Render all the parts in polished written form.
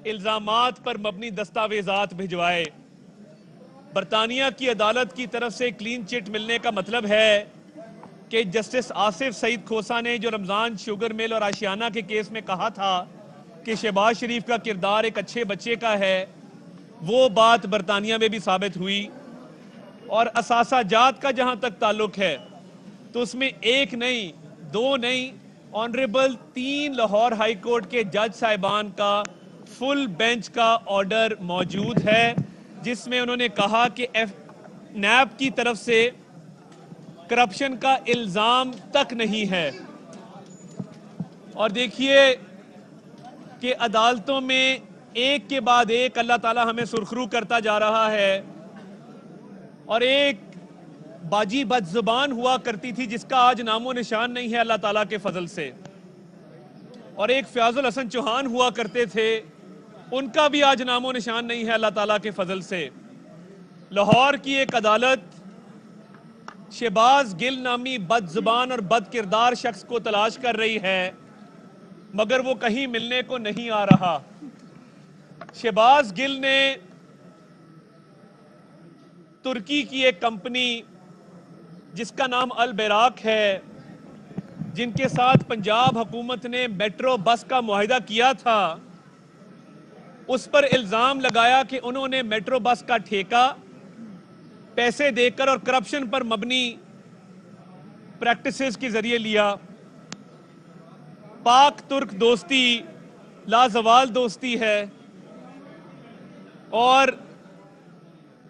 الزامات پر مبنی دستاویزات بھجوائے۔ برطانیہ کی عدالت کی طرف سے کلین چٹ ملنے کا مطلب ہے کہ جسٹس آصف سعید کھوسہ نے جو رمضان شوگر مل اور آشیانہ کے کیس میں کہا تھا کہ شہباز شریف کا کردار ایک اچھے بچے کا ہے، وہ بات برطانیہ میں بھی ثابت ہوئی۔ اور اثاثہ جات کا جہاں تک تعلق ہے تو اس میں ایک نہیں، دو نہیں، آنریبل 3 لاہور ہائی کورٹ کے جج صاحبان کا فل بینچ کا آرڈر موجود ہے، جس میں انہوں نے کہا کہ نیب کی طرف سے کرپشن کا الزام تک نہیں ہے۔ اور دیکھیے کہ عدالتوں میں ایک کے بعد ایک اللہ تعالیٰ ہمیں سرخرو کرتا جا رہا ہے، اور ایک باجی بد زبان ہوا کرتی تھی جس کا آج نام و نشان نہیں ہے اللہ تعالیٰ کے فضل سے، اور ایک فیاض الحسن چوہان ہوا کرتے تھے، ان کا بھی آج نام و نشان نہیں ہے اللہ تعالیٰ کے فضل سے۔ لاہور کی ایک عدالت شہباز گل نامی بد زبان اور بد کردار شخص کو تلاش کر رہی ہے، مگر وہ کہیں ملنے کو نہیں آ رہا۔ شہباز گل نے ترکی کی ایک کمپنی جس کا نام البیراک ہے، جن کے ساتھ پنجاب حکومت نے میٹرو بس کا معاہدہ کیا تھا، اس پر الزام لگایا کہ انہوں نے میٹرو بس کا ٹھیکہ پیسے دے کر اور کرپشن پر مبنی پریکٹسز کے ذریعے لیا۔ پاک ترک دوستی لازوال دوستی ہے، اور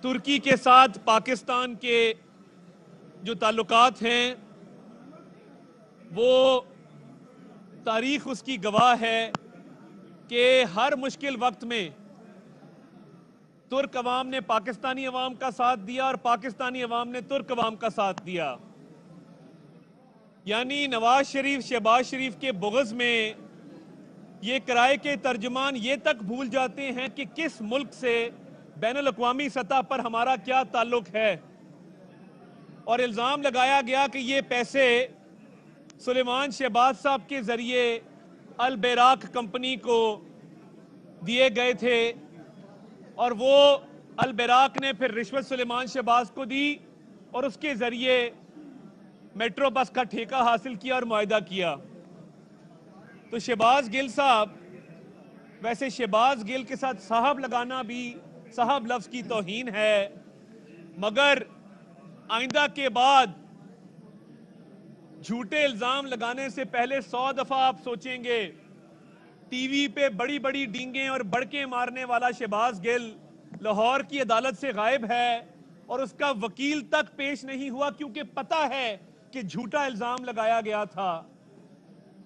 ترکی کے ساتھ پاکستان کے جو تعلقات ہیں وہ تاریخ اس کی گواہ ہے کہ ہر مشکل وقت میں ترک عوام نے پاکستانی عوام کا ساتھ دیا اور پاکستانی عوام نے ترک عوام کا ساتھ دیا۔ یعنی نواز شریف شہباز شریف کے بغض میں یہ کرائے کے ترجمان یہ تک بھول جاتے ہیں کہ کس ملک سے بین الاقوامی سطح پر ہمارا کیا تعلق ہے، اور الزام لگایا گیا کہ یہ پیسے سلیمان شہباز صاحب کے ذریعے البیراک کمپنی کو دیے گئے تھے، اور وہ البیراک نے پھر رشوت سلیمان شہباز کو دی اور اس کے ذریعے میٹرو بس کا ٹھیکہ حاصل کیا اور معاہدہ کیا۔ تو شہباز گل صاحب، ویسے شہباز گل کے ساتھ صاحب لگانا بھی صاحب لفظ کی توہین ہے، مگر آئندہ کے بعد جھوٹے الزام لگانے سے پہلے 100 دفعہ آپ سوچیں گے۔ ٹی وی پہ بڑی بڑی ڈینگیں اور بڑکیں مارنے والا شہباز گل لاہور کی عدالت سے غائب ہے، اور اس کا وکیل تک پیش نہیں ہوا کیونکہ پتہ ہے کہ جھوٹا الزام لگایا گیا تھا،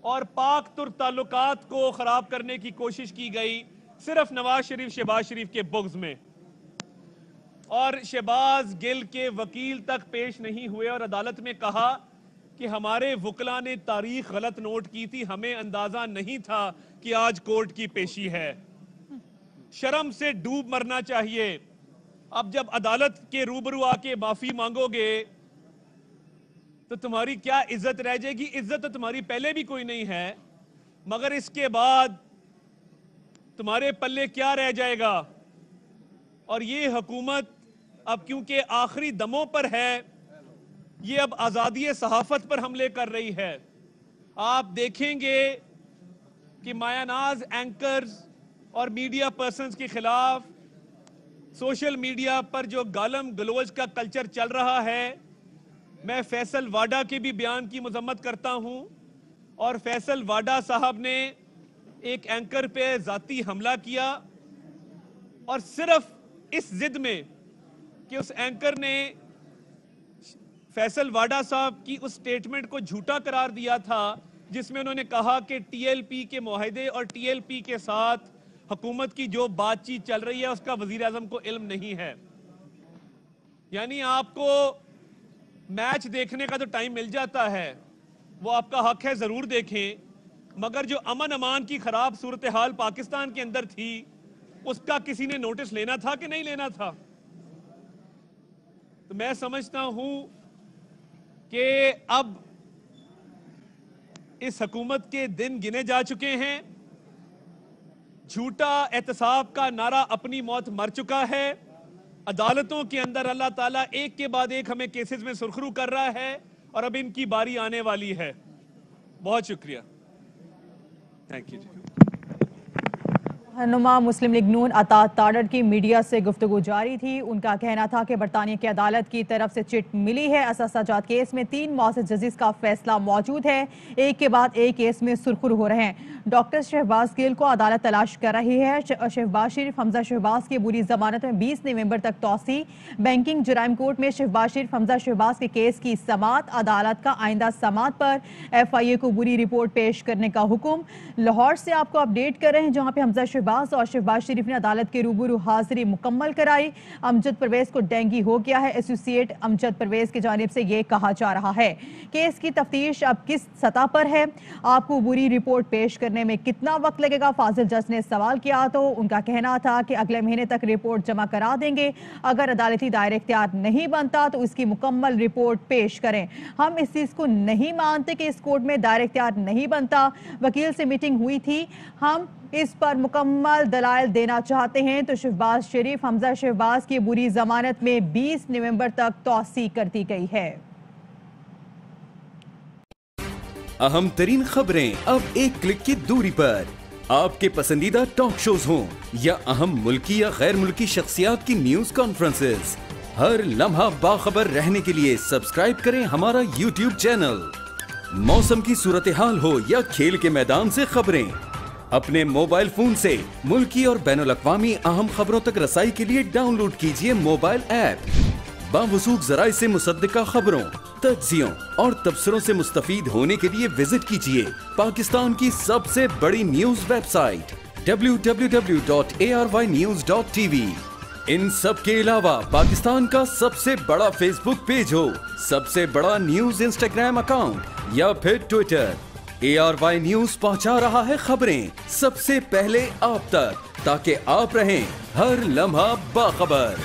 اور پاک ترک تعلقات کو خراب کرنے کی کوشش کی گئی صرف نواز شریف شہباز شریف کے بغض میں، اور شہباز گل کے وکیل تک پیش نہیں ہوئے اور عدالت میں کہا کہ ہمارے وکلا نے تاریخ غلط نوٹ کی تھی، ہمیں اندازہ نہیں تھا کہ آج کورٹ کی پیشی ہے۔ شرم سے ڈوب مرنا چاہیے۔ اب جب عدالت کے روبرو آ کے معافی مانگو گے تو تمہاری کیا عزت رہ جائے گی؟ عزت تو تمہاری پہلے بھی کوئی نہیں ہے، مگر اس کے بعد تمہارے پلے کیا رہ جائے گا؟ اور یہ حکومت اب کیونکہ آخری دموں پر ہے، یہ اب آزادی صحافت پر حملے کر رہی ہے۔ آپ دیکھیں گے کہ مایہ ناز اینکرز اور میڈیا پرسنز کے خلاف سوشل میڈیا پر جو گالم گلوچ کا کلچر چل رہا ہے، میں فیصل واڈا کے بھی بیان کی مذمت کرتا ہوں، اور فیصل واڈا صاحب نے ایک اینکر پہ ذاتی حملہ کیا، اور صرف اس ضد میں کہ اس اینکر نے فیصل واڈا صاحب کی اس سٹیٹمنٹ کو جھوٹا قرار دیا تھا جس میں انہوں نے کہا کہ ٹی ایل پی کے معاہدے اور ٹی ایل پی کے ساتھ حکومت کی جو بات چیت چل رہی ہے اس کا وزیر اعظم کو علم نہیں ہے۔ یعنی آپ کو میچ دیکھنے کا تو ٹائم مل جاتا ہے، وہ آپ کا حق ہے، ضرور دیکھیں، مگر جو امن امان کی خراب صورتحال پاکستان کے اندر تھی اس کا کسی نے نوٹس لینا تھا کہ نہیں لینا تھا؟ تو میں سمجھتا ہوں کہ اب اس حکومت کے دن گنے جا چکے ہیں۔ جھوٹا احتساب کا نعرہ اپنی موت مر چکا ہے. عدالتوں کے اندر اللہ تعالیٰ ایک کے بعد ایک ہمیں کیسز میں سرخرو کر رہا ہے اور اب ان کی باری آنے والی ہے. بہت شکریہ. Thank you. رہنما مسلم لیگ نون عطا تاڑر کی میڈیا سے گفتگو جاری تھی. ان کا کہنا تھا کہ برطانیہ کی عدالت کی طرف سے چٹ ملی ہے. اثاثہ جات کیس میں 3 معزز ججز کا فیصلہ موجود ہے. ایک کے بعد ایک کیس میں سرخرو ہو رہے ہیں. ڈاکٹر شہباز گل کو عدالت تلاش کر رہی ہے. شہباز شریف حمزہ شہباز کی عبوری ضمانت میں 20 نومبر تک توسیع. بینکنگ جرائم کورٹ میں شہباز شریف حمزہ شہباز کے کیس کی سماعت. عدالت کا آئندہ سماعت پر FIA کو عبوری رپورٹ پیش کرنے کا حکم. لاہور سے آپ کو اپڈیٹ کر رہے ہیں جہاں پہ حمزہ شہباز اور شہباز شریف نے عدالت کے روبرو حاضری مکمل کرائی. امجد پرویز کو ڈینگی ہو گیا ہے. ایسوسیٹ امجد پرویز کی جانب سے یہ کہا جا رہا ہے. کیس کی تفتیش اب کس سطح پر ہے؟ آپ کو عبوری رپورٹ پیش کرنے میں کتنا وقت لگے گا؟ فاضل جج نے سوال کیا تو ان کا کہنا تھا کہ اگلے مہینے تک رپورٹ جمع کرا دیں گے. اگر عدالتی دائرہ اختیار نہیں بنتا تو اس کی مکمل رپورٹ پیش کریں. ہم اس چیز کو نہیں مانتے کہ اس کورٹ میں دائرہ اختیار نہیں بنتا. وکیل سے میٹنگ ہوئی تھی. ہم اس پر مکمل دلائل دینا چاہتے ہیں. تو شہباز شریف حمزہ شہباز کی عبوری ضمانت میں 20 نومبر تک توسیع کر دی گئی ہے. اہم ترین خبریں اب ایک کلک کی دوری پر. آپ کے پسندیدہ ٹاک شوز ہوں یا اہم ملکی یا غیر ملکی شخصیات کی نیوز کانفرنسز، ہر لمحہ باخبر رہنے کے لیے سبسکرائب کریں ہمارا YouTube چینل. موسم کی صورتحال ہو یا کھیل کے میدان سے خبریں، اپنے موبائل فون سے ملکی اور بین الاقوامی اہم خبروں تک رسائی کے لیے ڈاؤن لوڈ کیجئے موبائل ایپ. باوثوق ذرائع سے مصدقہ خبروں، تجزیوں اور تبصروں سے مستفید ہونے کے لیے وزٹ کیجئے پاکستان کی سب سے بڑی نیوز ویب سائٹ www.arYnews.tv. ان سب کے علاوہ پاکستان کا سب سے بڑا فیس بک پیج ہو، سب سے بڑا نیوز انسٹاگرام اکاؤنٹ یا پھر ٹویٹر، ARY نیوز پہنچا رہا ہے خبریں سب سے پہلے آپ تک تاکہ آپ رہیں ہر لمحہ باخبر.